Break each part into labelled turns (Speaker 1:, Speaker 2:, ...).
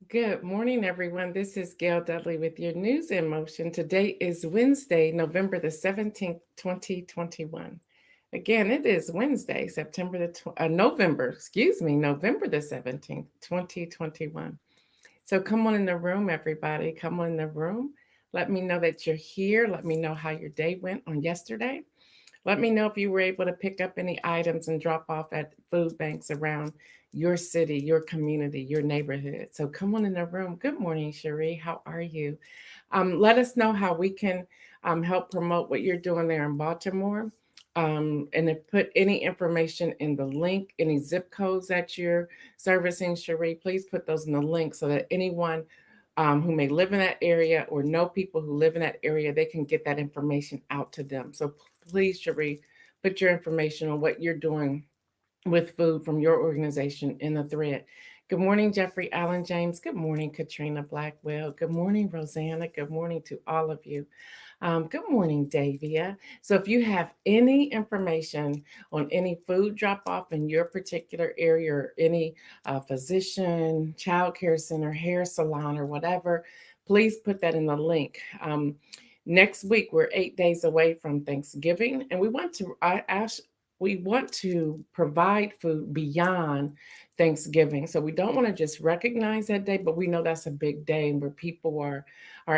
Speaker 1: Good morning, everyone. This is Gail Dudley with your news in motion. Today is Wednesday, November the 17th, 2021. Again, it is Wednesday, November the 17th, 2021. So come on in the room, everybody. Come on in the room. Let me know that you're here. Let me know how your day went on yesterday. Let me know if you were able to pick up any items and drop off at food banks around your city, your community, your neighborhood. So come on in the room. Good morning, Cherie. How are you? Let us know how we can help promote what you're doing there in Baltimore. And if put any information in the link, any zip codes that you're servicing, Cherie, please put those in the link so that anyone who may live in that area or know people who live in that area, they can get that information out to them. So please, Cherie, put your information on what you're doing with food from your organization in the thread. Good morning, Jeffrey Allen James. Good morning, Katrina Blackwell. Good morning, Rosanna. Good morning to all of you. Good morning, Davia. So, if you have any information on any food drop off in your particular area or any physician, child care center, hair salon, or whatever, please put that in the link. Next week, we're 8 days away from Thanksgiving, and we want to provide food beyond Thanksgiving. So we don't want to just recognize that day, but we know that's a big day where people are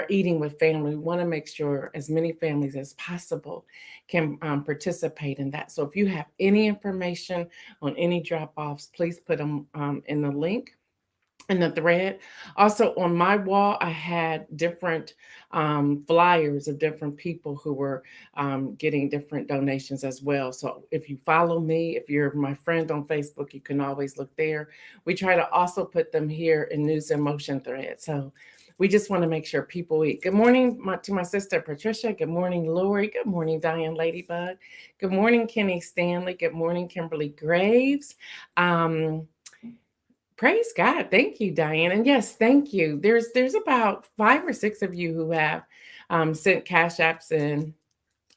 Speaker 1: eating with family. We want to make sure as many families as possible can participate in that. So if you have any information on any drop offs, please put them in the link in the thread. Also, on my wall, I had different flyers of different people who were getting different donations as well. So, if you follow me, if you're my friend on Facebook, you can always look there. We try to also put them here in News in Motion thread. So, we just want to make sure people eat. Good morning to my sister Patricia. Good morning, Lori. Good morning, Diane Ladybug. Good morning, Kenny Stanley. Good morning, Kimberly Graves. Um, Praise God. Thank you, Diane. And yes, thank you. There's about 5 or 6 of you who have sent cash apps in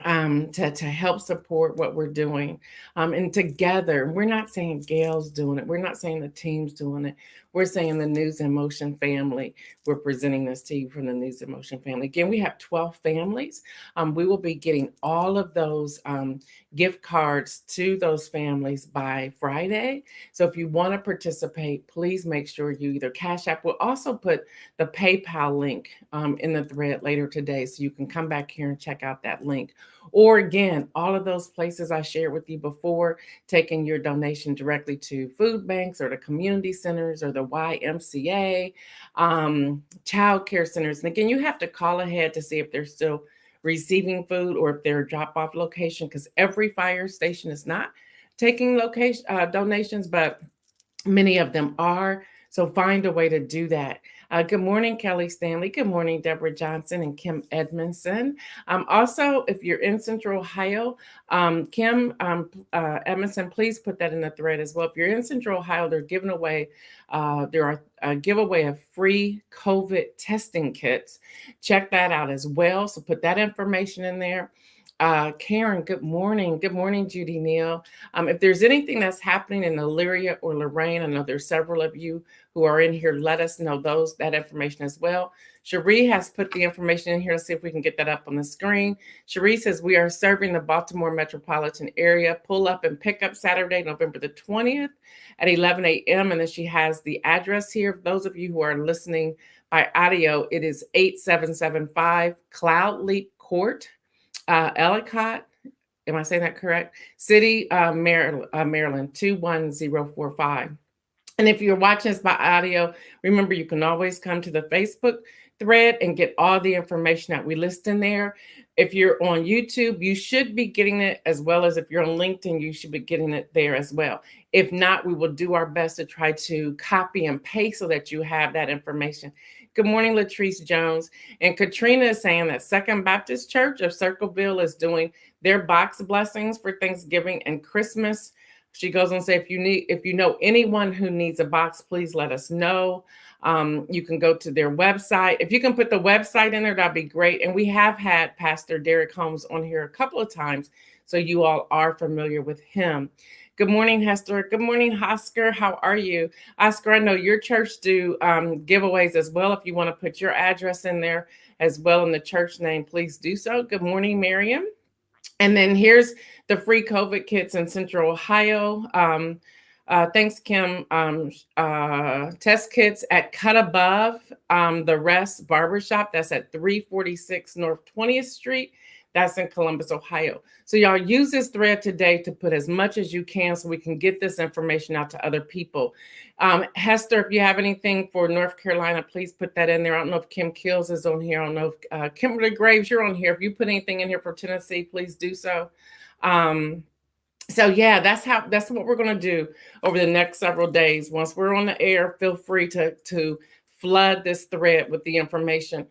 Speaker 1: to help support what we're doing. And together, we're not saying Gail's doing it. We're not saying the team's doing it. We're saying the News in Motion family. We're presenting this to you from the News in Motion family. Again, we have 12 families. We will be getting all of those gift cards to those families by Friday. So if you want to participate, please make sure you either Cash App. We'll also put the PayPal link in the thread later today, so you can come back here and check out that link. Or again, all of those places I shared with you before, taking your donation directly to food banks or the community centers or the YMCA, child care centers. And again, you have to call ahead to see if they're still receiving food or if they're a drop-off location, because every fire station is not taking location donations, but many of them are. So find a way to do that. Good morning, Kelly Stanley. Good morning, Deborah Johnson and Kim Edmondson. Also, if you're in Central Ohio, Kim Edmondson, please put that in the thread as well. If you're in Central Ohio, they're giving away, there are a giveaway of free COVID testing kits. Check that out as well. So put that information in there. Karen, good morning. Good morning, Judy Neal. If there's anything that's happening in Elyria or Lorraine, I know there's several of you who are in here. Let us know that information as well. Cherie has put the information in here. Let's see if we can get that up on the screen. Cherie says we are serving the Baltimore metropolitan area. Pull up and pick up Saturday, November the 20th at 11 a.m. And then she has the address here. For those of you who are listening by audio, it is 8775 Cloud Leap Court, Ellicott, am I saying that correct? City, Maryland, 21045. And if you're watching this by audio, remember you can always come to the Facebook thread and get all the information that we list in there. If you're on YouTube, you should be getting it, as well as if you're on LinkedIn, you should be getting it there as well. If not, we will do our best to try to copy and paste so that you have that information. Good morning, Latrice Jones. And Katrina is saying that Second Baptist Church of Circleville is doing their box blessings for Thanksgiving and Christmas. She goes on to say, if you know anyone who needs a box, please let us know. You can go to their website. If you can put the website in there, that'd be great. And we have had Pastor Derek Holmes on here a couple of times, so you all are familiar with him. Good morning, Hester. Good morning, Oscar. How are you? Oscar, I know your church do giveaways as well. If you want to put your address in there as well in the church name, please do so. Good morning, Miriam. And then here's the free COVID kits in Central Ohio. Thanks, Kim. Test kits at Cut Above the Rest Barbershop. That's at 346 North 20th Street. That's in Columbus, Ohio. So y'all use this thread today to put as much as you can so we can get this information out to other people. Hester, if you have anything for North Carolina, please put that in there. I don't know if Kim Kills is on here. I don't know if Kimberly Graves, you're on here. If you put anything in here for Tennessee, please do so. So yeah, that's what we're going to do over the next several days. Once we're on the air, feel free to flood this thread with the information.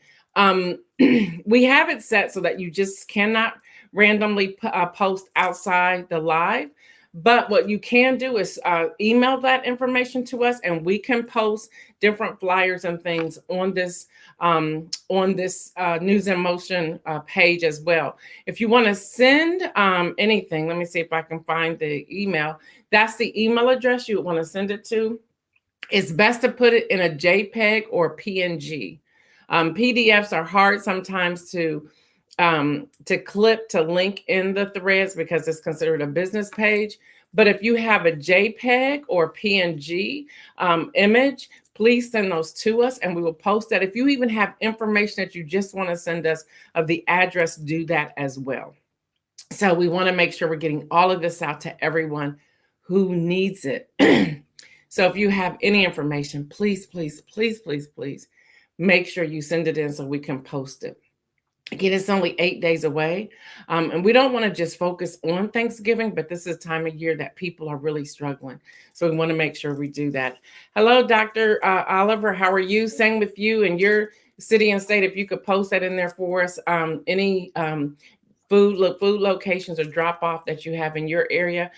Speaker 1: We have it set so that you just cannot randomly post outside the live. But what you can do is email that information to us, and we can post different flyers and things on this News in Motion page as well. If you want to send anything, let me see if I can find the email. That's the email address you want to send it to. It's best to put it in a JPEG or PNG. PDFs are hard sometimes to clip to link in the threads because it's considered a business page. But if you have a JPEG or PNG image, please send those to us and we will post that. If you even have information that you just want to send us of the address, do that as well. So we want to make sure we're getting all of this out to everyone who needs it. So if you have any information, please, please, please, please, please make sure you send it in so we can post it. Again, it's only 8 days away. And we don't want to just focus on Thanksgiving, but this is a time of year that people are really struggling. So we want to make sure we do that. Hello, Dr. Oliver. How are you? Same with you and your city and state. If you could post that in there for us, any food locations or drop off that you have in your area.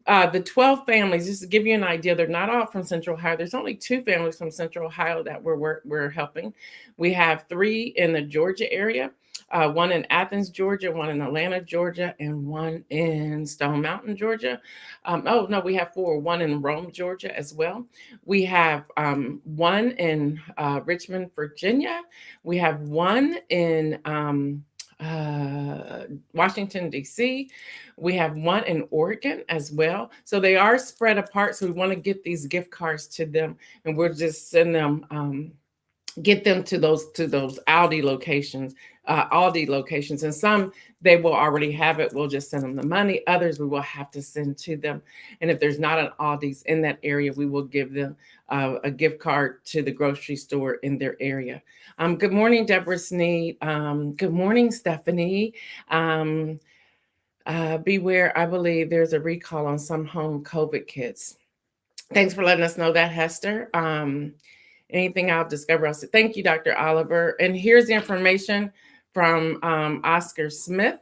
Speaker 1: The 12 families, just to give you an idea, they're not all from Central Ohio. There's only 2 families from Central Ohio that we're helping. We have 3 in the Georgia area, 1 in Athens, Georgia, 1 in Atlanta, Georgia, and 1 in Stone Mountain, Georgia. We have 4, 1 in Rome, Georgia as well. We have 1 in Richmond, Virginia. We have 1 in Washington, D.C. We have 1 in Oregon as well. So they are spread apart. So we want to get these gift cards to them, and we'll just send them, get them to those Aldi locations, and some they will already have it. We'll just send them the money. Others we will have to send to them. And if there's not an Aldi's in that area, we will give them a gift card to the grocery store in their area. Good morning, Deborah Sneed. Good morning, Stephanie. Beware, I believe there's a recall on some home COVID kits. Thanks for letting us know that, Hester. Anything I'll discover, I'll say thank you, Dr. Oliver. And here's the information from Oscar Smith,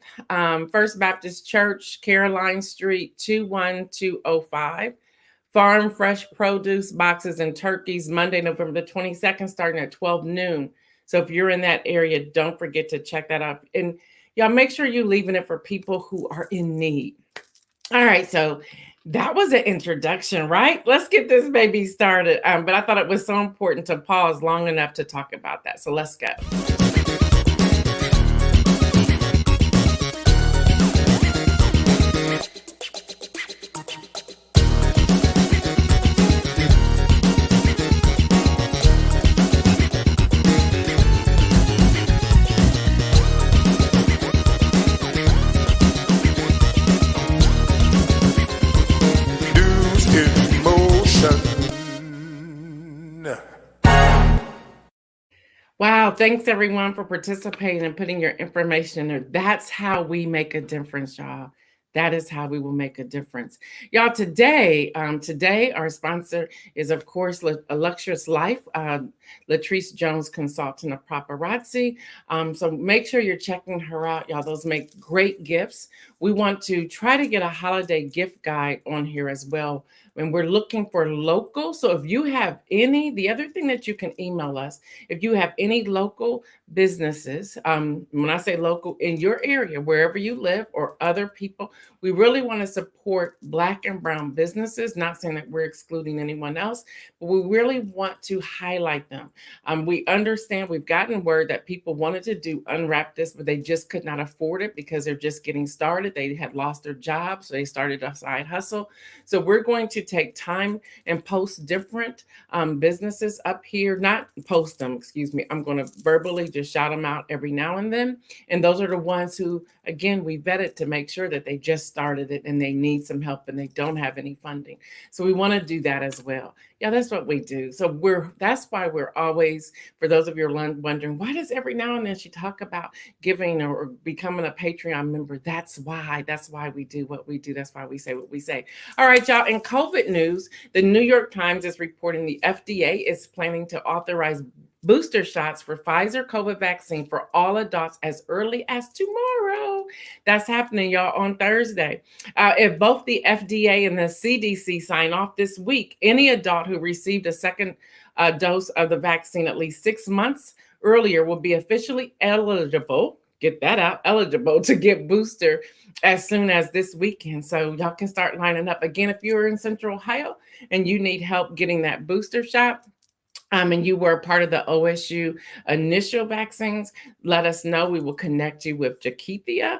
Speaker 1: First Baptist Church, Caroline Street, 21205. Farm fresh produce boxes and turkeys, Monday, November the 22nd, starting at 12 noon. So if you're in that area, don't forget to check that out. And y'all make sure you're leaving it for people who are in need. All right, so that was an introduction, right? Let's get this baby started. But I thought it was so important to pause long enough to talk about that. So let's go. Wow, thanks everyone for participating and putting your information in there. That's how we make a difference, y'all. That is how we will make a difference. Y'all, today our sponsor is, of course, A Luxurious Life, Latrice Jones, consultant of paparazzi. So make sure you're checking her out, y'all. Those make great gifts. We want to try to get a holiday gift guide on here as well and we're looking for local. So if you have any, the other thing that you can email us, if you have any local businesses, when I say local, in your area, wherever you live, or other people, we really want to support Black and brown businesses. Not saying that we're excluding anyone else, but we really want to highlight them. We understand, we've gotten word that people wanted to do Unwrap This, but they just could not afford it because they're just getting started. They had lost their jobs, so they started a side hustle. So we're going to take time and post different businesses up here, not post them, excuse me. I'm going to verbally just shout them out every now and then. And those are the ones who, again, we vetted to make sure that they just started it and they need some help and they don't have any funding. So we want to do that as well. Yeah, that's what we do. So that's why we're always, for those of you who are wondering, why does every now and then she talk about giving or becoming a Patreon member? That's why we do what we do. That's why we say what we say. All right, y'all, in COVID news, the New York Times is reporting the FDA is planning to authorize booster shots for Pfizer COVID vaccine for all adults as early as tomorrow. That's happening, y'all, on Thursday. If both the FDA and the CDC sign off this week, any adult who received a second dose of the vaccine at least 6 months earlier will be officially eligible. Get that out, eligible to get booster as soon as this weekend. So y'all can start lining up. Again, if you're in Central Ohio and you need help getting that booster shot, and you were part of the OSU initial vaccines, let us know. We will connect you with Jakithia,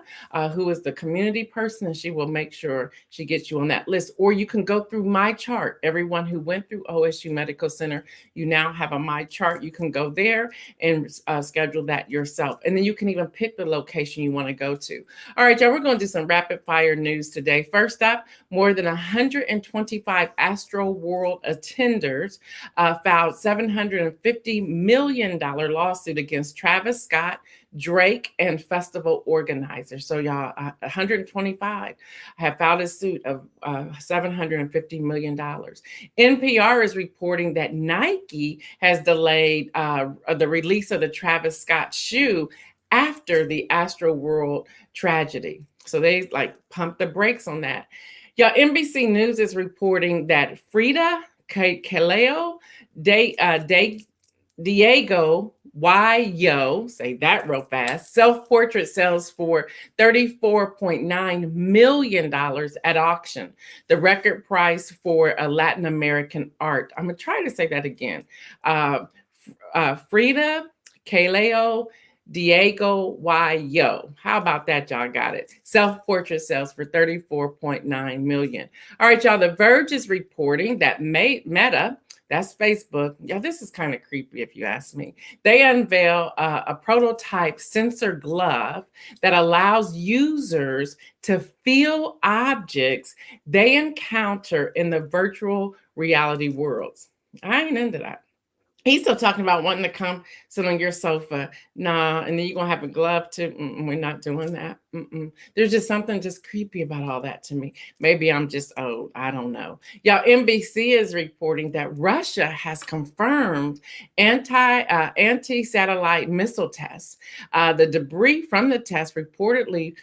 Speaker 1: who is the community person, and she will make sure she gets you on that list. Or you can go through my chart. Everyone who went through OSU Medical Center, you now have a my chart. You can go there and schedule that yourself. And then you can even pick the location you want to go to. All right, y'all, we're going to do some rapid fire news today. First up, more than 125 Astro World attenders filed $750 million lawsuit against Travis Scott, Drake, and festival organizers. So y'all, 125 have filed a suit of $750 million. NPR is reporting that Nike has delayed the release of the Travis Scott shoe after the Astro World tragedy. So they pumped the brakes on that. Y'all, NBC News is reporting that Frida Kahlo, Diego Y-Yo, say that real fast, self-portrait sells for $34.9 million at auction, the record price for a Latin American art. I'm going to try to say that again. Frida Kahlo, Diego Y-Yo. How about that, y'all? Got it. Self-portrait sells for $34.9 million. All right, y'all. The Verge is reporting that Meta, that's Facebook. Yeah, this is kind of creepy if you ask me. They unveil a prototype sensor glove that allows users to feel objects they encounter in the virtual reality worlds. I ain't into that. He's still talking about wanting to come sit on your sofa. Nah, and then you're going to have a glove too. We're not doing that. There's just something just creepy about all that to me. Maybe I'm just old. I don't know. Y'all, NBC is reporting that Russia has confirmed anti-satellite missile tests. The debris from the test reportedly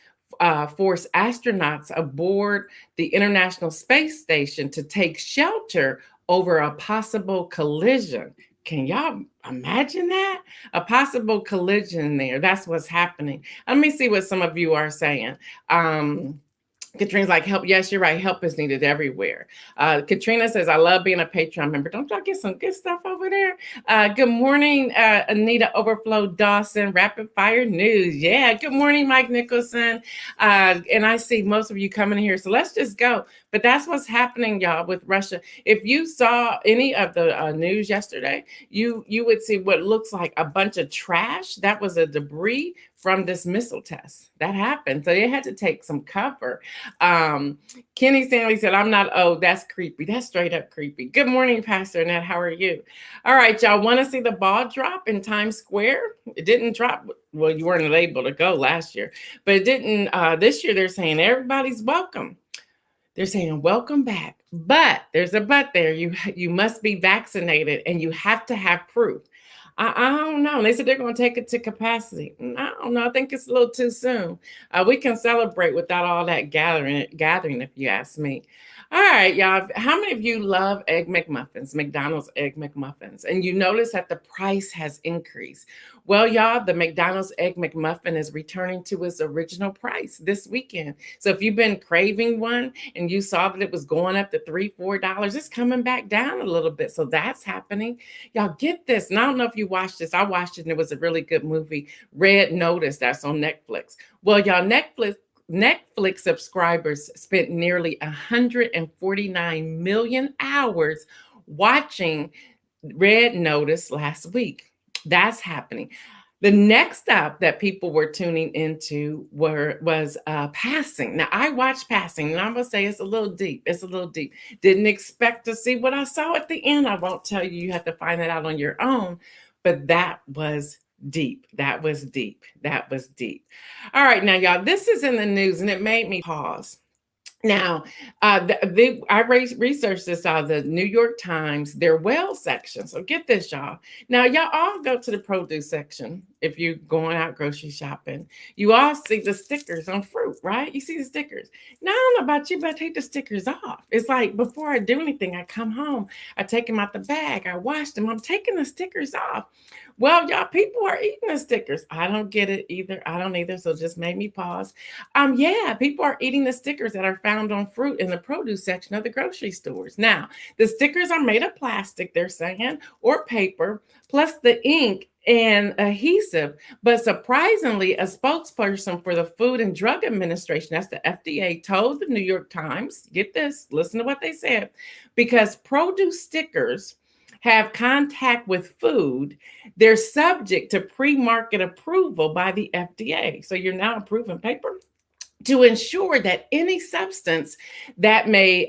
Speaker 1: forced astronauts aboard the International Space Station to take shelter over a possible collision. Can y'all imagine that? A possible collision there. That's what's happening. Let me see what some of you are saying. Katrina's like, help. Yes, you're right. Help is needed everywhere. Katrina says, I love being a Patreon member. Don't y'all get some good stuff over there? Good morning, Anita Overflow Dawson, Rapid Fire News. Yeah, good morning, Mike Nicholson. And I see most of you coming here. So let's just go. But that's what's happening, y'all, with Russia. If you saw any of the news yesterday, you would see what looks like a bunch of trash. That was a debris from this missile test. That happened. So they had to take some cover. Kenny Stanley said, I'm not old. That's creepy. That's straight up creepy. Good morning, Pastor Annette. How are you? All right, y'all want to see the ball drop in Times Square? It didn't drop. Well, you weren't able to go last year, but it didn't. This year, they're saying everybody's welcome. They're saying, welcome back. But there's a but there. You must be vaccinated and you have to have proof. I don't know. They said they're going to take it to capacity. I don't know. I think it's a little too soon. We can celebrate without all that gathering, if you ask me. All right, y'all. How many of you love Egg McMuffins, McDonald's Egg McMuffins? And you notice that the price has increased. Well, y'all, the McDonald's Egg McMuffin is returning to its original price this weekend. So if you've been craving one and you saw that it was going up to $3, $4, it's coming back down a little bit. So that's happening. Y'all get this. And I don't know if you watched this. I watched it and it was a really good movie, Red Notice, that's on Netflix. Well, y'all, Netflix subscribers spent nearly 149 million hours watching Red Notice last week. That's happening. The next up that people were tuning into was Passing. Now, I watched Passing, and I'm going to say it's a little deep. It's a little deep. Didn't expect to see what I saw at the end. I won't tell you. You have to find that out on your own. But that was deep. That was deep. That was deep. All right, now, y'all, this is in the news, and it made me pause. Now, I researched this out of the New York Times, their well section. So get this, y'all. Now, y'all all go to the produce section if you're going out grocery shopping. You all see the stickers on fruit, right? You see the stickers. Now, I don't know about you, but I take the stickers off. It's like before I do anything, I come home, I take them out the bag, I wash them, I'm taking the stickers off. Well, y'all, people are eating the stickers. I don't get it either. I don't either. So just made me pause. Yeah, people are eating the stickers that are found on fruit in the produce section of the grocery stores. Now, the stickers are made of plastic, they're saying, or paper, plus the ink and adhesive. But surprisingly, a spokesperson for the Food and Drug Administration, that's the FDA, told the New York Times, get this, listen to what they said, because produce stickers have contact with food, they're subject to pre-market approval by the FDA. So you're now approving paper to ensure that any substance that may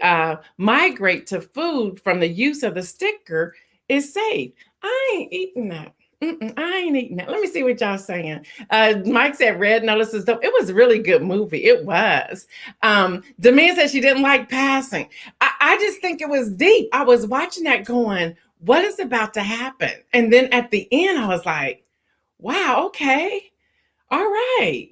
Speaker 1: migrate to food from the use of the sticker is safe. I ain't eating that. I ain't eating that. Let me see what y'all saying. Mike said Red Notice is dope. It was a really good movie. It was. Demia said she didn't like Passing. I just think it was deep. I was watching that going, what is about to happen? And then at the end, I was like, wow, okay. All right.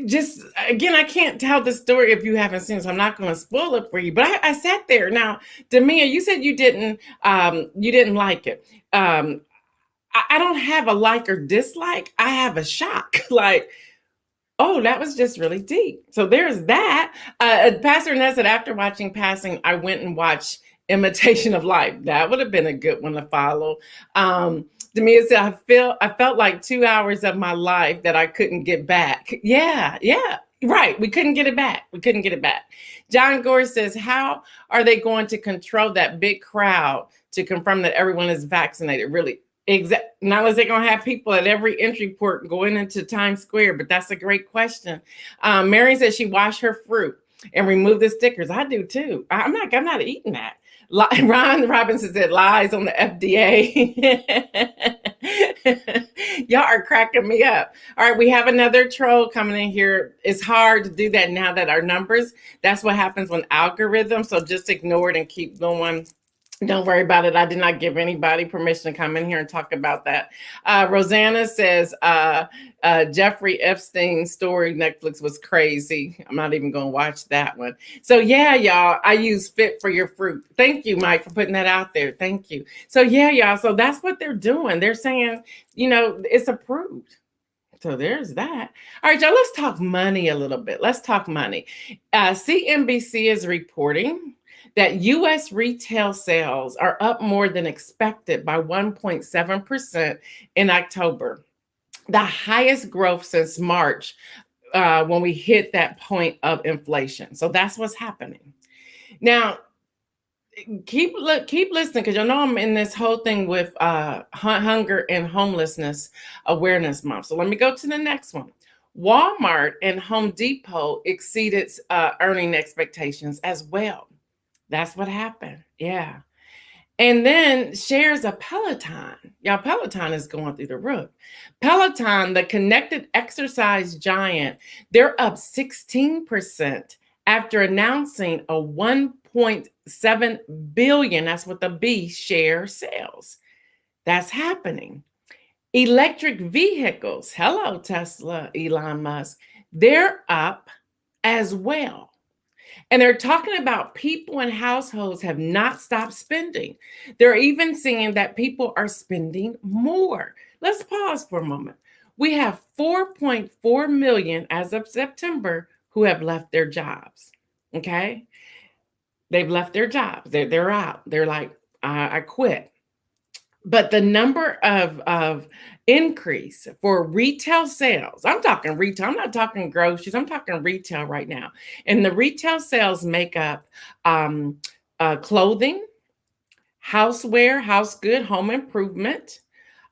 Speaker 1: Just again, I can't tell the story if you haven't seen it, so I'm not going to spoil it for you. But I sat there. Now, Demia, you said you didn't like it. I don't have a like or dislike. I have a shock. Like, oh, that was just really deep. So there's that. Pastor Ness said, after watching Passing, I went and watched Imitation of Life. That would have been a good one to follow. Demia said, I felt like 2 hours of my life that I couldn't get back. Yeah, right. We couldn't get it back. John Gore says, how are they going to control that big crowd to confirm that everyone is vaccinated? Really? Not unless they're going to have people at every entry port going into Times Square, but that's a great question. Mary says she washed her fruit and removed the stickers. I do too. I'm not eating that. Ron Robinson said lies on the FDA. Y'all are cracking me up. All right, we have another troll coming in here. It's hard to do that now that our numbers, that's what happens when algorithms, so just ignore it and keep going. Don't worry about it. I did not give anybody permission to come in here and talk about that. Rosanna says, Jeffrey Epstein's story, Netflix was crazy. I'm not even going to watch that one. So yeah, y'all, I use Fit for Your Fruit. Thank you, Mike, for putting that out there. Thank you. So yeah, y'all, so that's what they're doing. They're saying, it's approved. So there's that. All right, y'all, let's talk money a little bit. Let's talk money. CNBC is reporting that U.S. retail sales are up more than expected by 1.7% in October, the highest growth since March when we hit that point of inflation. So that's what's happening. Now, keep listening, because I'm in this whole thing with hunger and homelessness awareness month. So let me go to the next one. Walmart and Home Depot exceeded earning expectations as well. That's what happened. Yeah. And then shares of Peloton. Y'all, Peloton is going through the roof. Peloton, the connected exercise giant, they're up 16% after announcing a 1.7 billion, that's what the B, share sales. That's happening. Electric vehicles, hello, Tesla, Elon Musk, they're up as well. And they're talking about people and households have not stopped spending. They're even seeing that people are spending more. Let's pause for a moment. We have 4.4 million as of September who have left their jobs. Okay. They've left their jobs. They're out. They're like, I quit. But the number of increase for retail sales, I'm talking retail, I'm not talking groceries, I'm talking retail right now. And the retail sales make up clothing, houseware, house good, home improvement,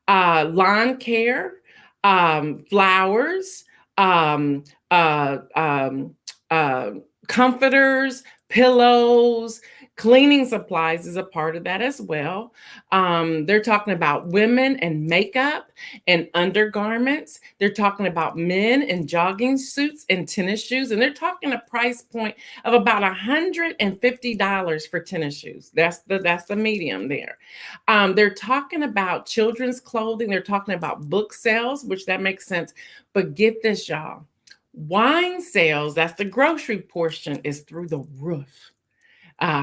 Speaker 1: lawn care, flowers, um, uh, um, uh, comforters, pillows, cleaning supplies is a part of that as well. They're talking about women and makeup and undergarments. They're talking about men in jogging suits and tennis shoes. And they're talking a price point of about $150 for tennis shoes. That's the medium there. They're talking about children's clothing. They're talking about book sales, which that makes sense. But get this, y'all. Wine sales, that's the grocery portion, is through the roof.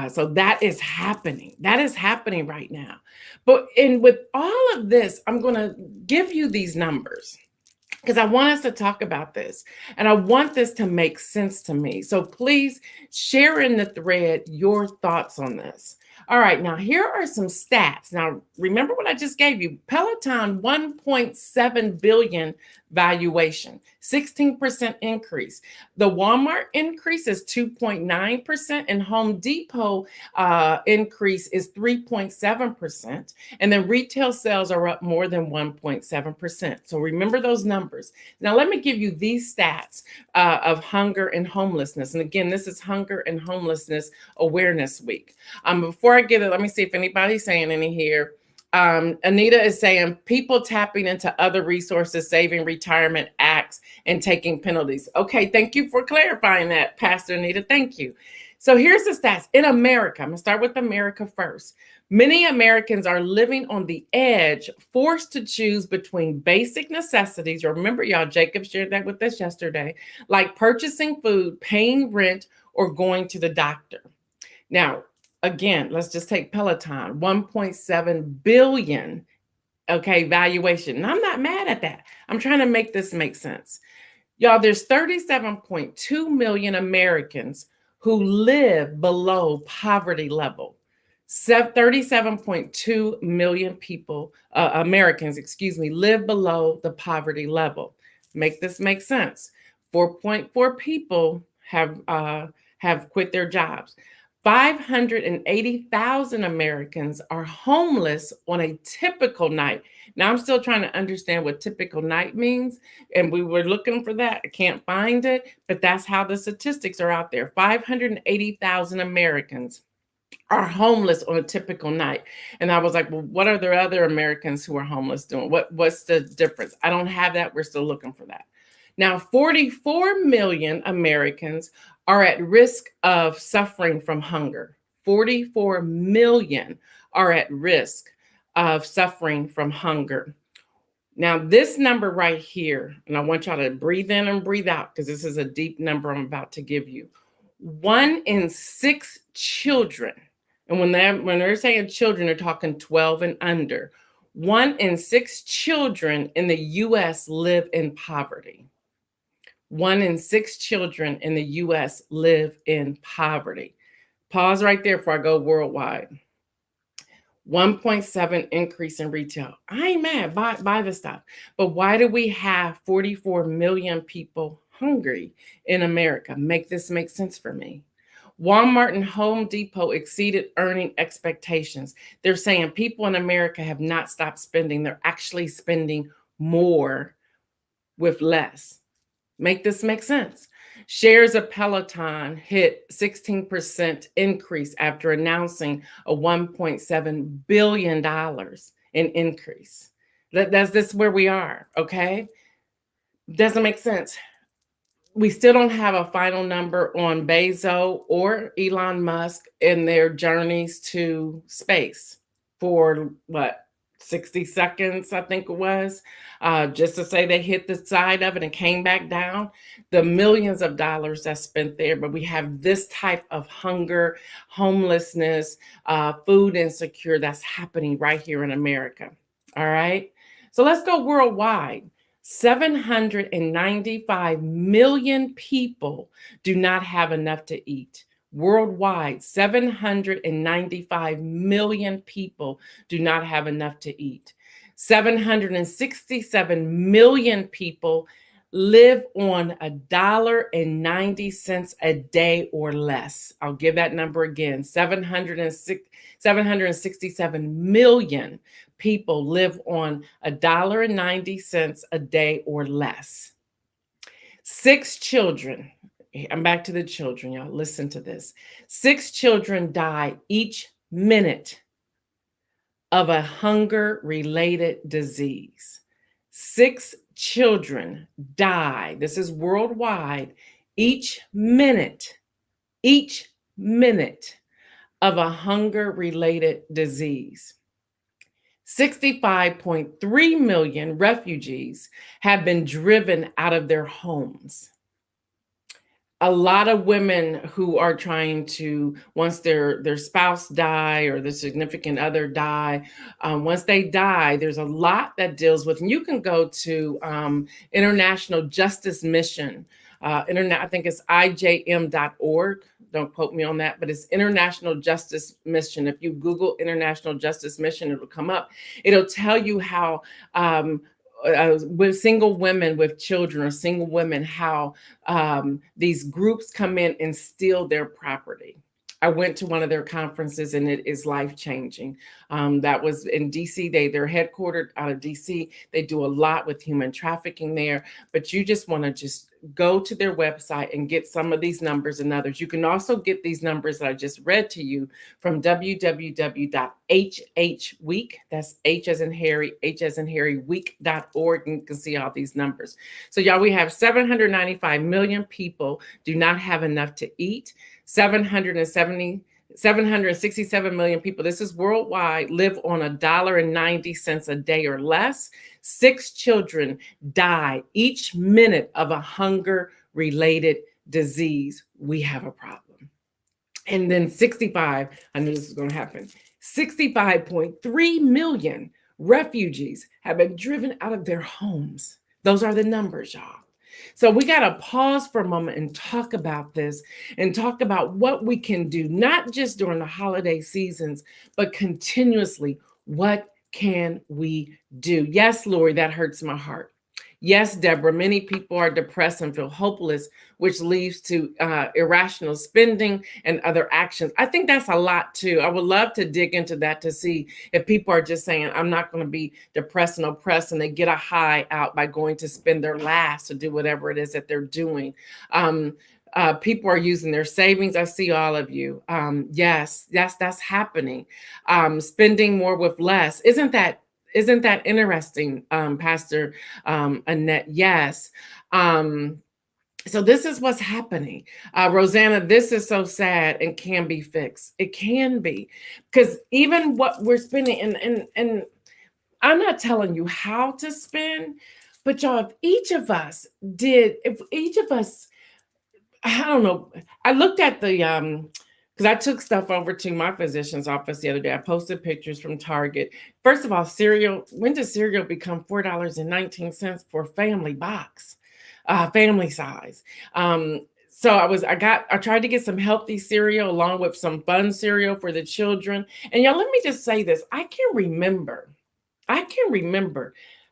Speaker 1: So that is happening. That is happening right now. But with all of this, I'm going to give you these numbers because I want us to talk about this and I want this to make sense to me. So please share in the thread your thoughts on this. All right, now here are some stats. Now, remember what I just gave you. Peloton, 1.7 billion valuation, 16% increase. The Walmart increase is 2.9%, and Home Depot increase is 3.7%. And then retail sales are up more than 1.7%. So remember those numbers. Now, let me give you these stats of hunger and homelessness. And again, this is Hunger and Homelessness Awareness Week. Before I get it, let me see if anybody's saying any here. Anita is saying people tapping into other resources, saving retirement acts, and taking penalties. Okay, thank you for clarifying that, Pastor Anita. Thank you. So here's the stats. In America, I'm going to start with America first. Many Americans are living on the edge, forced to choose between basic necessities. Remember, y'all, Jacob shared that with us yesterday, like purchasing food, paying rent, or going to the doctor. Now, again, let's just take Peloton, 1.7 billion, okay, valuation. And I'm not mad at that. I'm trying to make this make sense. Y'all, there's 37.2 million Americans who live below poverty level. 37.2 million people, Americans, live below the poverty level. Make this make sense. 4.4 people have quit their jobs. 580,000 Americans are homeless on a typical night. Now, I'm still trying to understand what typical night means, and we were looking for that. I can't find it, but that's how the statistics are out there. 580,000 Americans are homeless on a typical night. And I was like, well, what are there other Americans who are homeless doing? What's the difference? I don't have that. We're still looking for that. Now, 44 million Americans are at risk of suffering from hunger. 44 million are at risk of suffering from hunger. Now, this number right here, and I want y'all to breathe in and breathe out because this is a deep number I'm about to give you. 1 in 6 children, and when they're saying children, they're talking 12 and under. 1 in 6 children in the U.S. live in poverty. 1 in 6 children in the U.S. live in poverty. Pause right there before I go worldwide. 1.7 increase in retail. I ain't mad, buy the stuff. But why do we have 44 million people hungry in America? Make this make sense for me. Walmart and Home Depot exceeded earning expectations. They're saying people in America have not stopped spending. They're actually spending more with less. Make this make sense. Shares of Peloton hit 16% increase after announcing a $1.7 billion in increase. That's this where we are, okay? Doesn't make sense. We still don't have a final number on Bezos or Elon Musk in their journeys to space for what? 60 seconds, I think it was, just to say they hit the side of it and came back down. The millions of dollars that's spent there, but we have this type of hunger, homelessness, food insecure that's happening right here in America. All right. So let's go worldwide. 795 million people do not have enough to eat. Worldwide, 795 million people do not have enough to eat. 767 million people live on $1.90 a day or less. I'll give that number again. 767 million people live on $1.90 a day or less. 6 children, I'm back to the children, y'all. Listen to this. 6 children die each minute of a hunger-related disease. 6 children die, this is worldwide, each minute of a hunger-related disease. 65.3 million refugees have been driven out of their homes. A lot of women who are trying to, once their spouse die or the significant other die, once they die, there's a lot that deals with, and you can go to International Justice Mission, I think it's IJM.org. Don't quote me on that, but it's International Justice Mission. If you Google International Justice Mission, it'll come up. It'll tell you how with single women with children or single women, how these groups come in and steal their property. I went to one of their conferences and it is life-changing. That was in DC. They're headquartered out of DC. They do a lot with human trafficking there, but you just want to just go to their website and get some of these numbers and others. You can also get these numbers that I just read to you from www.hhweek, that's H as in Harry, H as in Harry, week.org, and you can see all these numbers. So y'all, we have 795 million people do not have enough to eat. 767 million people, this is worldwide, live on $1.90 a day or less. 6 children die each minute of a hunger-related disease. We have a problem. And then 65, I knew this was going to happen, 65.3 million refugees have been driven out of their homes. Those are the numbers, y'all. So we got to pause for a moment and talk about this and talk about what we can do, not just during the holiday seasons, but continuously. What can we do? Yes, Lori, that hurts my heart. Yes, Deborah, many people are depressed and feel hopeless, which leads to irrational spending and other actions. I think that's a lot too. I would love to dig into that to see if people are just saying, I'm not going to be depressed and oppressed, and they get a high out by going to spend their last to do whatever it is that they're doing. People are using their savings. I see all of you. Yes, that's happening. Spending more with less. Isn't that interesting, Pastor Annette? Yes. So this is what's happening. Rosanna, this is so sad and can be fixed. It can be, because even what we're spending, and I'm not telling you how to spend, but y'all, if each of us, I don't know, I looked at the, because I took stuff over to my physician's office the other day. I posted pictures from Target. First of all, cereal, when does cereal become $4.19 for a family box, family size? So I tried to get some healthy cereal along with some fun cereal for the children. And y'all, let me just say this. I can remember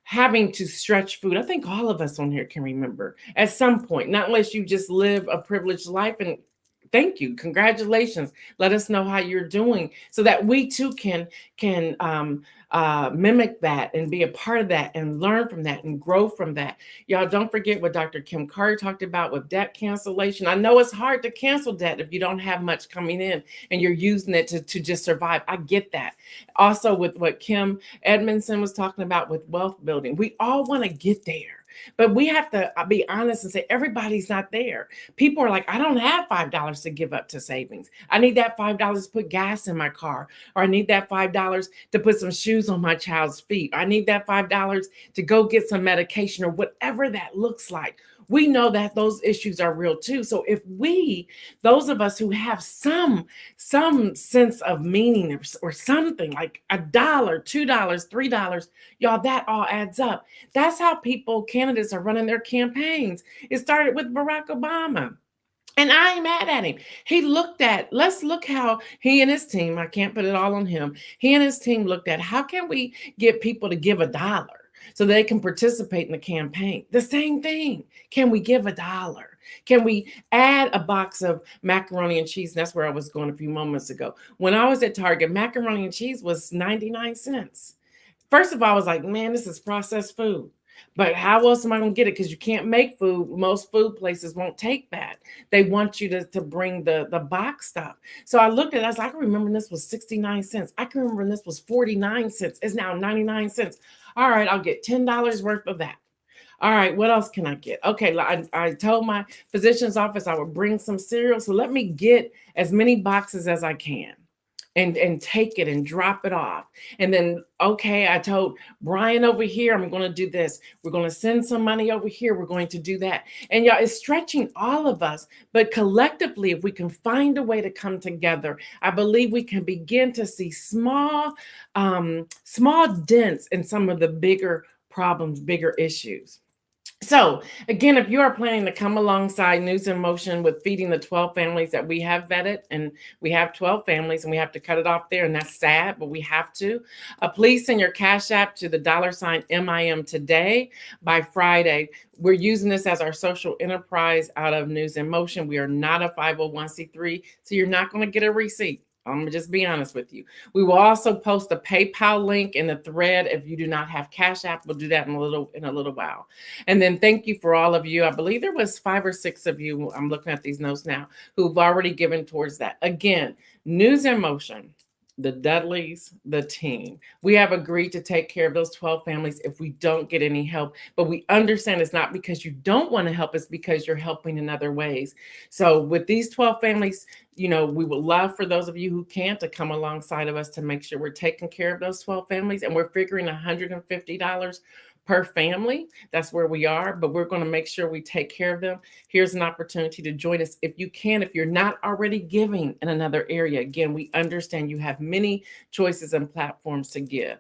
Speaker 1: having to stretch food. I think all of us on here can remember at some point, not unless you just live a privileged life. And thank you. Congratulations. Let us know how you're doing so that we too can mimic that and be a part of that and learn from that and grow from that. Y'all, don't forget what Dr. Kim Carter talked about with debt cancellation. I know it's hard to cancel debt if you don't have much coming in and you're using it to just survive. I get that. Also with what Kim Edmondson was talking about with wealth building, we all want to get there. But we have to be honest and say everybody's not there. People are like, I don't have $5 to give up to savings. I need that $5 to put gas in my car, or I need that $5 to put some shoes on my child's feet. I need that $5 to go get some medication, or whatever that looks like. We know that those issues are real too. So if those of us who have some sense of meaning, or something like $1, $2, $3, y'all, that all adds up. That's how candidates are running their campaigns. It started with Barack Obama. And I ain't mad at him. Let's look how he and his team, I can't put it all on him. He and his team looked at how can we get people to give $1 so they can participate in the campaign? The same thing. Can we give $1? Can we add a box of macaroni and cheese? And that's where I was going a few moments ago. When I was at Target, macaroni and cheese was 99 cents. First of all, I was like, man, this is processed food. But how else am I going to get it? Because you can't make food. Most food places won't take that. They want you to bring the box stuff. So I looked at it. I was like, I can remember this was 69 cents. I can remember this was 49 cents. It's now 99 cents. All right, I'll get $10 worth of that. All right, what else can I get? Okay, I told my physician's office I would bring some cereal. So let me get as many boxes as I can. And take it and drop it off. And then, okay, I told Brian over here, I'm going to do this. We're going to send some money over here. We're going to do that. And y'all, it's stretching all of us. But collectively, if we can find a way to come together, I believe we can begin to see small dents in some of the bigger problems, bigger issues. So again, if you are planning to come alongside News in Motion with feeding the 12 families that we have vetted, and we have 12 families and we have to cut it off there, and that's sad, but we have to, please send your Cash App to the $MIM today by Friday. We're using this as our social enterprise out of News in Motion. We are not a 501c3, so you're not going to get a receipt. I'm gonna just be honest with you. We will also post a PayPal link in the thread. If you do not have Cash App, we'll do that in a little while. And then thank you for all of you. I believe there was 5 or 6 of you, I'm looking at these notes now, who've already given towards that. Again, News in Motion, the Dudleys, the team. We have agreed to take care of those 12 families if we don't get any help. But we understand it's not because you don't want to help, it's because you're helping in other ways. So with these 12 families, we would love for those of you who can't to come alongside of us to make sure we're taking care of those 12 families. And we're figuring $150 per family. That's where we are, but we're going to make sure we take care of them. Here's an opportunity to join us if you can, if you're not already giving in another area. Again, we understand you have many choices and platforms to give.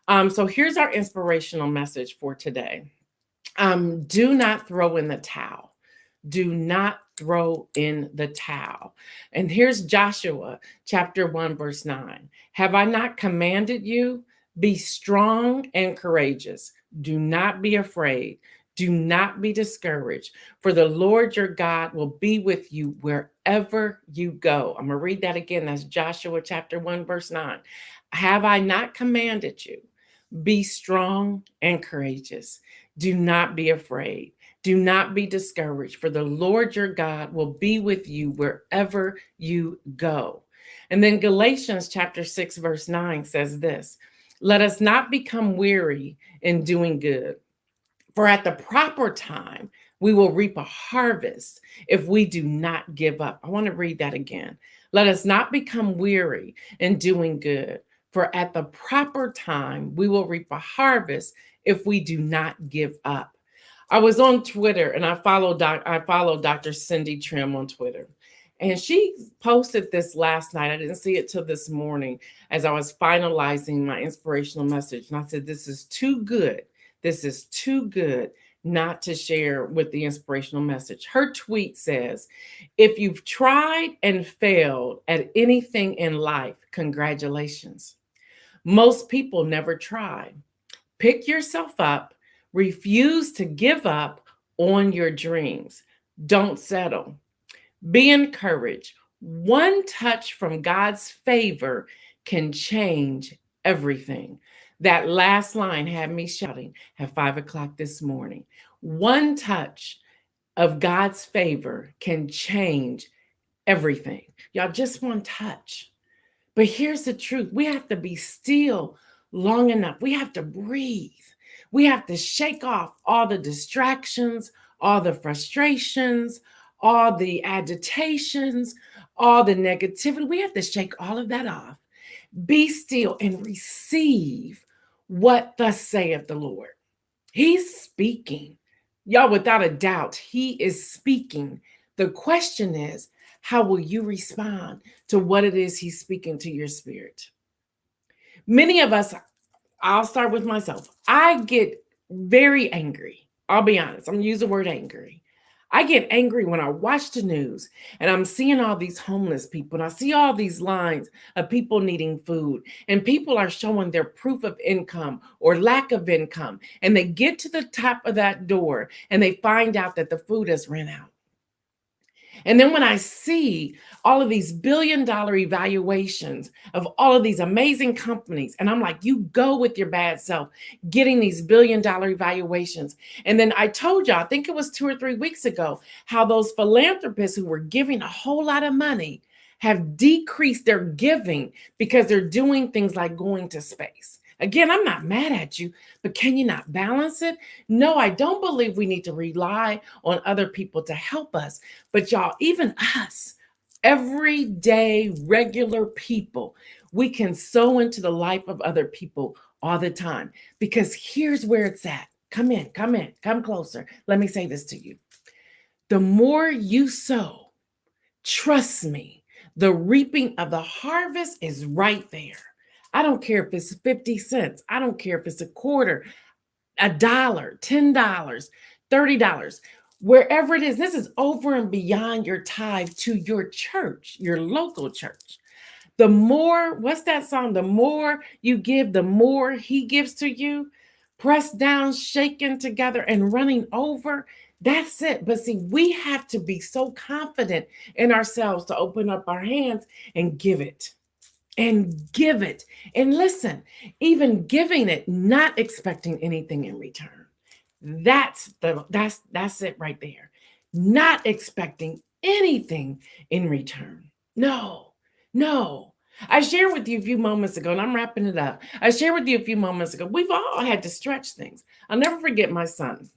Speaker 1: So here's our inspirational message for today. Do not throw in the towel. Do not throw in the towel. And here's Joshua chapter 1, verse 9. Have I not commanded you? Be strong and courageous. Do not be afraid. Do not be discouraged, for the Lord your God will be with you wherever you go. I'm going to read that again. That's Joshua chapter 1, verse 9. Have I not commanded you? Be strong and courageous. Do not be afraid. Do not be discouraged, for the Lord your God will be with you wherever you go. And then Galatians chapter 6, verse 9 says this. Let us not become weary in doing good, for at the proper time, we will reap a harvest if we do not give up. I want to read that again. Let us not become weary in doing good, for at the proper time, we will reap a harvest if we do not give up. I was on Twitter and I followed Dr. Cindy Trim on Twitter. And she posted this last night. I didn't see it till this morning as I was finalizing my inspirational message. And I said, this is too good. This is too good not to share with the inspirational message. Her tweet says, if you've tried and failed at anything in life, congratulations. Most people never try. Pick yourself up. Refuse to give up on your dreams. Don't settle. Be encouraged. One touch from God's favor can change everything. That last line had me shouting at 5 o'clock this morning. One touch of God's favor can change everything. Y'all, just one touch. But here's the truth. We have to be still long enough. We have to breathe. We have to shake off all the distractions, all the frustrations, all the agitations, all the negativity. We have to shake all of that off. Be still and receive what thus saith the Lord. He's speaking. Y'all, without a doubt, he is speaking. The question is, how will you respond to what it is he's speaking to your spirit? Many of us, I'll start with myself. I get very angry. I'll be honest. I'm going to use the word angry. I get angry when I watch the news and I'm seeing all these homeless people and I see all these lines of people needing food and people are showing their proof of income or lack of income. And they get to the top of that door and they find out that the food has ran out. And then when I see all of these billion-dollar evaluations of all of these amazing companies, and I'm like, you go with your bad self, getting these billion-dollar evaluations. And then I told y'all, I think it was 2 or 3 weeks ago, how those philanthropists who were giving a whole lot of money have decreased their giving because they're doing things like going to space. Again, I'm not mad at you, but can you not balance it? No, I don't believe we need to rely on other people to help us. But y'all, even us, everyday, regular people, we can sow into the life of other people all the time. Because here's where it's at. Come in, come closer. Let me say this to you. The more you sow, trust me, the reaping of the harvest is right there. I don't care if it's 50 cents. I don't care if it's a quarter, $1, $10, $30, wherever it is. This is over and beyond your tithe to your church, your local church. The more, what's that song? The more you give, the more he gives to you. Pressed down, shaken together, and running over. That's it. But see, we have to be so confident in ourselves to open up our hands and give it. And give it. And listen, even giving it, not expecting anything in return. That's it right there. Not expecting anything in return. No. I shared with you a few moments ago, and I'm wrapping it up. I shared with you a few moments ago, we've all had to stretch things. I'll never forget my son.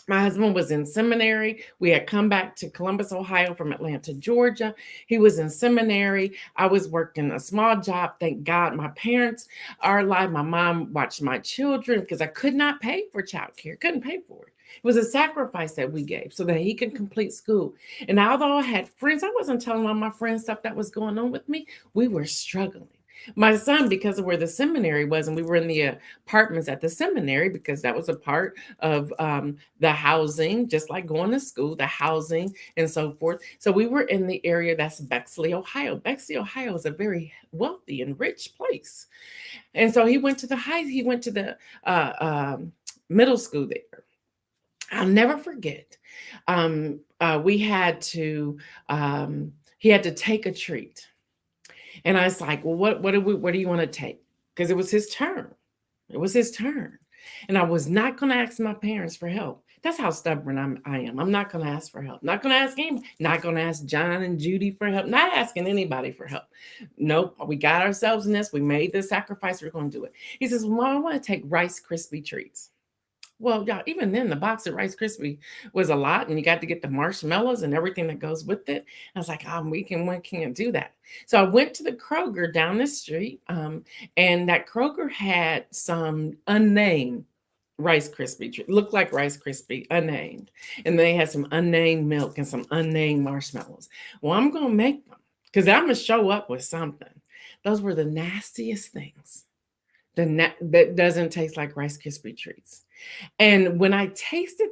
Speaker 1: My husband was in seminary. We had come back to Columbus, Ohio from Atlanta, Georgia. He was in seminary. I was working a small job. Thank God my parents are alive. My mom watched my children because I could not pay for childcare. Couldn't pay for it. It was a sacrifice that we gave so that he could complete school. And although I had friends, I wasn't telling all my friends stuff that was going on with me. We were struggling. My son, because of where the seminary was, and we were in the apartments at the seminary because that was a part of the housing, just like going to school, the housing and so forth. So we were in the area that's Bexley, Ohio. Bexley, Ohio is a very wealthy and rich place. And so he went to the middle school there. I'll never forget. He had to take a treat. And I was like, well, what do you want to take? Because it was his turn. It was his turn. And I was not going to ask my parents for help. That's how stubborn I am. I'm not going to ask for help. Not going to ask him. Not going to ask John and Judy for help. Not asking anybody for help. Nope. We got ourselves in this. We made this sacrifice. We're going to do it. He says, well, Mom, I want to take Rice Krispie treats. Well, y'all, even then, the box of Rice Krispie was a lot, and you got to get the marshmallows and everything that goes with it. I was like, we can't do that. So I went to the Kroger down the street, and that Kroger had some unnamed Rice Krispie treats. Looked like Rice Krispie, unnamed. And they had some unnamed milk and some unnamed marshmallows. Well, I'm going to make them because I'm going to show up with something. Those were the nastiest things. That doesn't taste like Rice Krispie treats. And when I tasted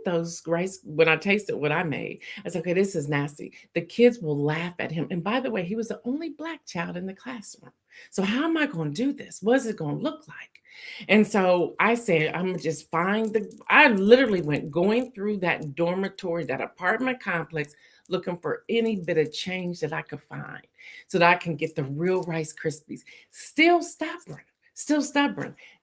Speaker 1: when I tasted what I made, I said, okay, this is nasty. The kids will laugh at him. And by the way, he was the only Black child in the classroom. So how am I going to do this? What is it going to look like? And so I said, I'm going to just I literally went going through that dormitory, that apartment complex, looking for any bit of change that I could find so that I can get the real Rice Krispies. Still stubborn.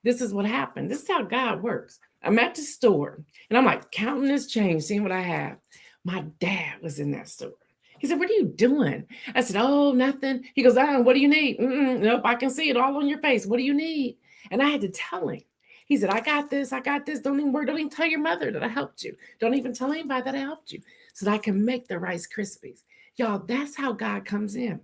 Speaker 1: This is what happened. This is how God works. I'm at the store and I'm like counting this change, seeing what I have. My dad was in that store. He said, what are you doing? I said, oh, nothing. He goes, what do you need? Nope, I can see it all on your face. What do you need? And I had to tell him. He said, I got this. I got this. Don't even worry. Don't even tell your mother that I helped you. Don't even tell anybody that I helped you so that I can make the Rice Krispies. Y'all, that's how God comes in.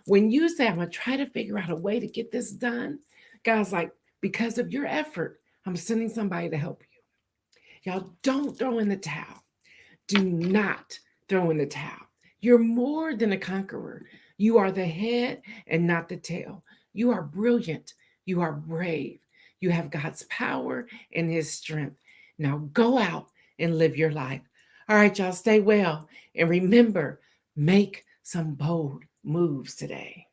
Speaker 1: When you say, I'm going to try to figure out a way to get this done, God's like, because of your effort, I'm sending somebody to help you. Y'all, don't throw in the towel. Do not throw in the towel. You're more than a conqueror. You are the head and not the tail. You are brilliant. You are brave. You have God's power and his strength. Now go out and live your life. All right, y'all, stay well. And remember, make some bold moves today.